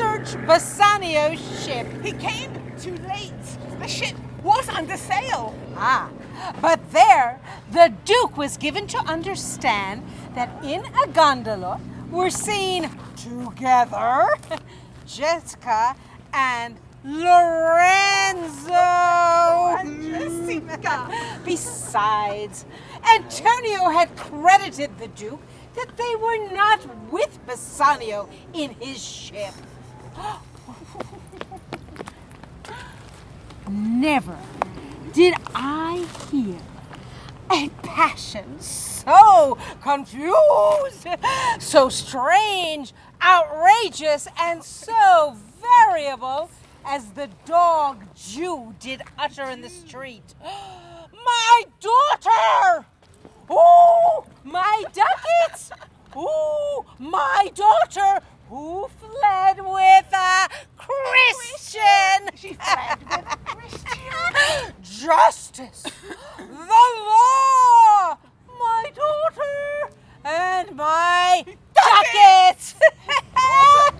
search Bassanio's ship. He came too late. The ship was under sail. But there, the Duke was given to understand that in a gondola were seen together Jessica and Lorenzo. Besides, Antonio had credited the Duke that they were not with Bassanio in his ship. Never did I hear a passion so confused, so strange, outrageous, and so variable as the dog Jew did utter in the street. My daughter! Oh, my ducats! Oh, my daughter who fled with a Christian! She fled with a Christian. Justice! The law! My daughter and my ducats!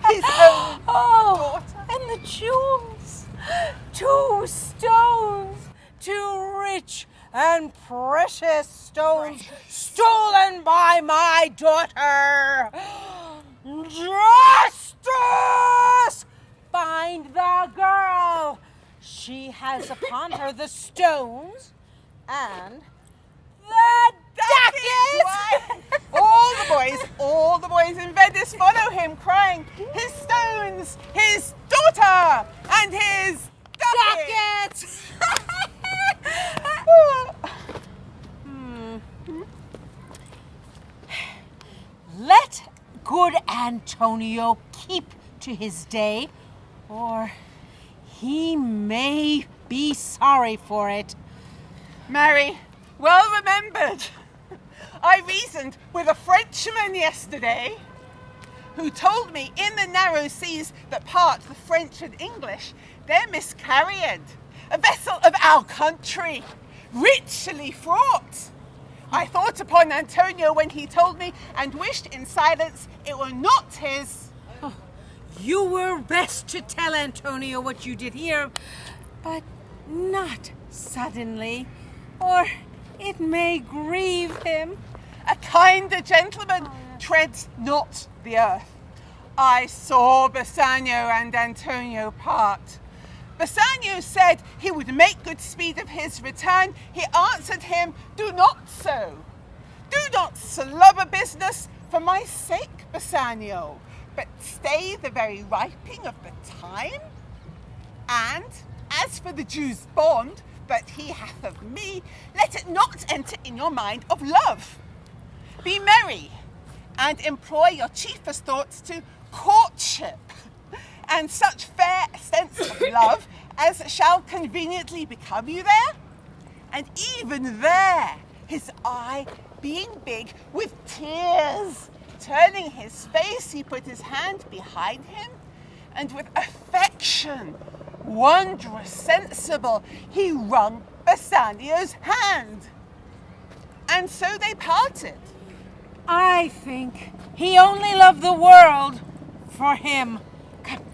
His own daughter. And the jewels! 2 stones! 2 rich and precious stones stolen by my daughter! Justice! Find the girl! She has upon her the stones and the ducats! All the boys in Venice follow him, crying, his stones, his daughter, and his ducats! Let good Antonio keep to his day, or he may be sorry for it. Mary, well remembered. I reasoned with a Frenchman yesterday who told me in the narrow seas that part the French and English, they're miscarried. A vessel of our country, richly fraught. I thought upon Antonio when he told me and wished in silence it were not his. You were best to tell Antonio what you did hear, but not suddenly, or it may grieve him. A kinder gentleman treads not the earth. I saw Bassanio and Antonio part. Bassanio said he would make good speed of his return. He answered him, do not so. Do not slubber business for my sake, Bassanio, but stay the very riping of the time. And as for the Jew's bond that he hath of me, let it not enter in your mind of love. Be merry, and employ your chiefest thoughts to courtship, and such fair sense of love as shall conveniently become you there. And even there, his eye being big with tears, turning his face, he put his hand behind him, and with affection, wondrous sensible, he wrung Bassanio's hand. And so they parted. I think he only loved the world for him. Come.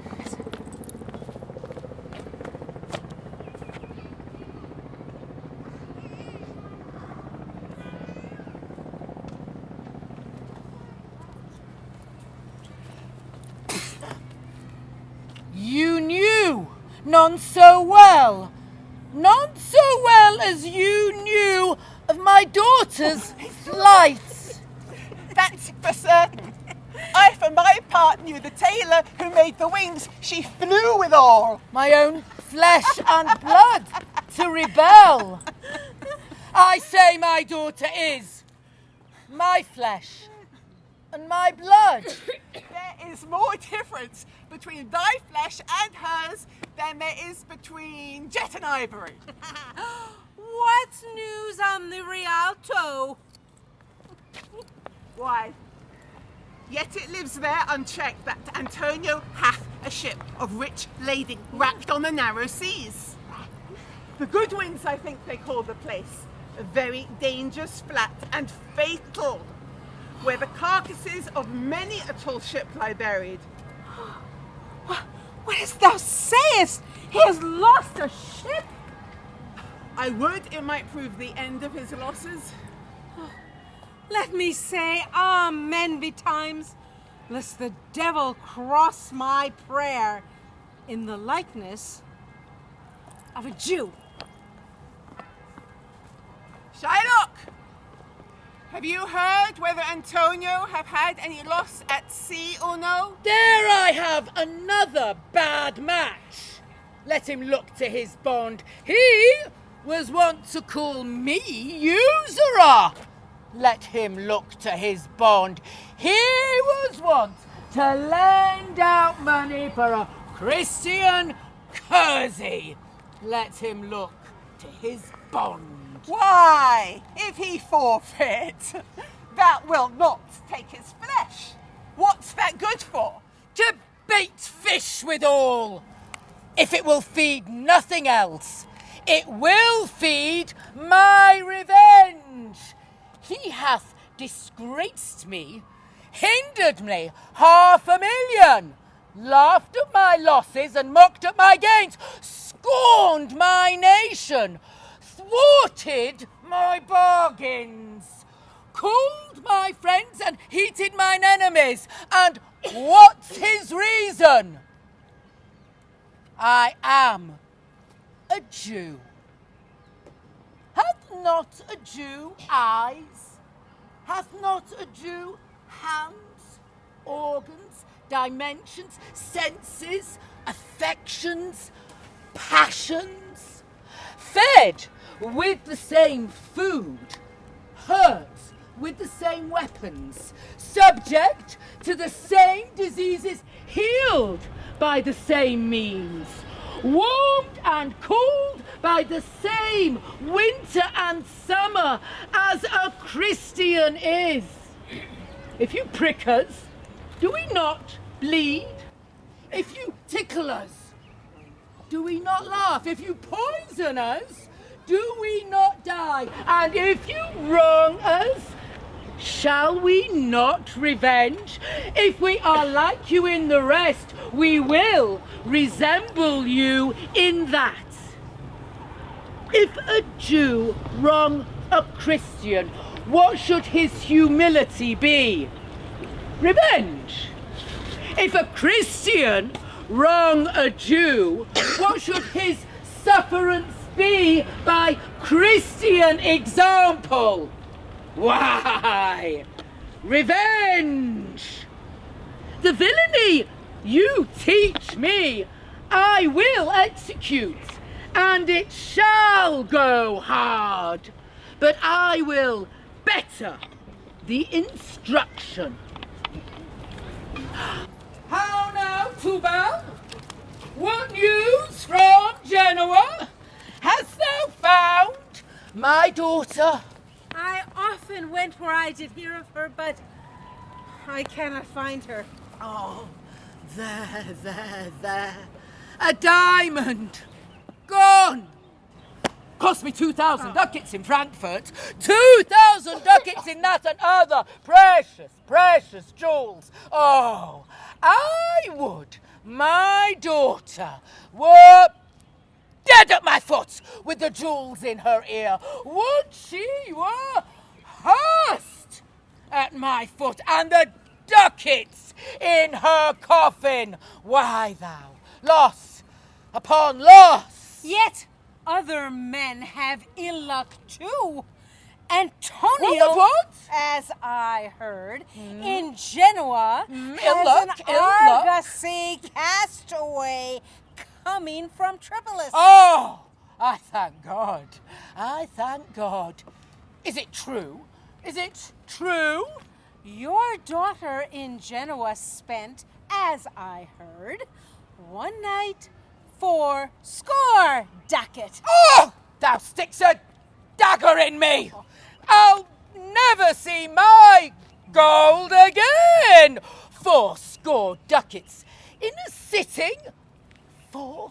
You knew none so well as you knew of my daughter's flight. That's for certain. I, for my part, knew the tailor who made the wings she flew withal. My own flesh and blood to rebel. I say my daughter is my flesh and my blood. There is more difference between thy flesh and hers than there is between jet and ivory. What's news on the Rialto? Why, yet it lives there unchecked that Antonio hath a ship of rich lading wrapped on the narrow seas. The Goodwins, I think they call the place, a very dangerous flat and fatal, where the carcasses of many a tall ship lie buried. as thou sayest, he has lost a ship? I would it might prove the end of his losses. Let me say amen betimes, lest the devil cross my prayer in the likeness of a Jew. Shylock, have you heard whether Antonio have had any loss at sea or no? There I have another bad match. Let him look to his bond. He was wont to call me usurer. Let him look to his bond. He was wont to lend out money for a Christian kersey. Let him look to his bond. Why, if he forfeit, that will not take his flesh. What's that good for? To bait fish withal. If it will feed nothing else, it will feed my revenge. He hath disgraced me, hindered me 500,000, laughed at my losses and mocked at my gains, scorned my nation, thwarted my bargains, cooled my friends and heated mine enemies. And what's his reason? I am a Jew. Hath not a Jew eyes? Hath not a Jew hands, organs, dimensions, senses, affections, passions? Fed with the same food, hurt with the same weapons, subject to the same diseases, healed by the same means, warmed and cooled by the same winter and summer as a Christian is. If you prick us, do we not bleed? If you tickle us, do we not laugh? If you poison us, do we not die? And if you wrong us, shall we not revenge? If we are like you in the rest, we will resemble you in that. If a Jew wrong a Christian, what should his humility be? Revenge. If a Christian wrong a Jew, what should his sufferance be by Christian example? Why, revenge. The villainy you teach me, I will execute, and it shall go hard, but I will better the instruction. How now, TUBAL? What news from Genoa? Hast thou found my daughter? I often went where I did hear of her, but I cannot find her. Oh, there. A diamond. Gone. Cost me 2,000 ducats in Frankfurt, 2,000 ducats in that and other precious jewels. Oh, I would my daughter were dead at my foot with the jewels in her ear. Would she were hearsed at my foot and the ducats in her coffin. Why thou, loss upon loss. Yet other men have ill luck too. Antonio, What? as I heard, in Genoa, Ill has luck, an ill luck. argosy castaway coming from Tripolis. Oh, I thank God. I thank God. Is it true? Is it true? Your daughter in Genoa spent, as I heard, one night for score ducat. Oh, thou sticks a dagger in me. I'll never see my gold again. 4 ducats in a sitting. 4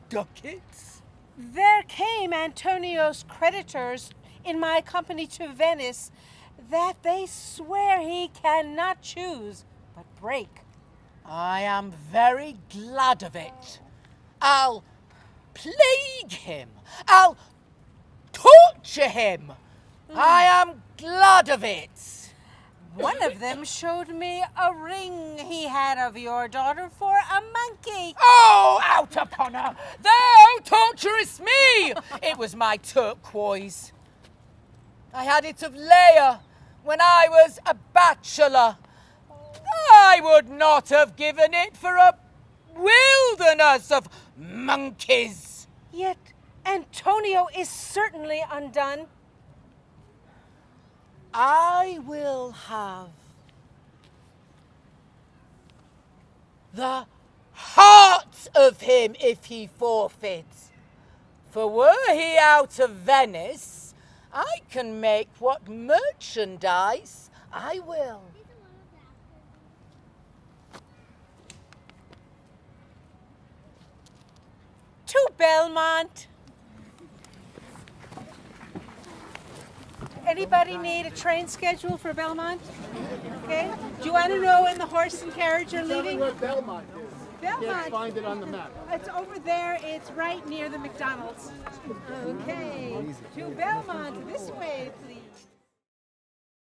ducats. There came Antonio's creditors in my company to Venice, that they swear he cannot choose but break I am very glad of it. I'll plague him. I'll torture him. I am glad of it. One of them showed me a ring he had of your daughter for a monkey. Oh, out upon her! Thou torturest me! It was my turquoise. I had it of Leia when I was a bachelor. I would not have given it for a wilderness of monkeys. Yet Antonio is certainly undone. I will have the heart of him if he forfeits. For were he out of Venice, I can make what merchandise I will. To Belmont. Anybody need a train schedule for Belmont? Okay. Do you want to know when the horse and carriage are Tell me leaving? where Belmont is. Belmont. Can't find it on the map. It's over there. It's right near the McDonald's. Okay. To Belmont. This way, please.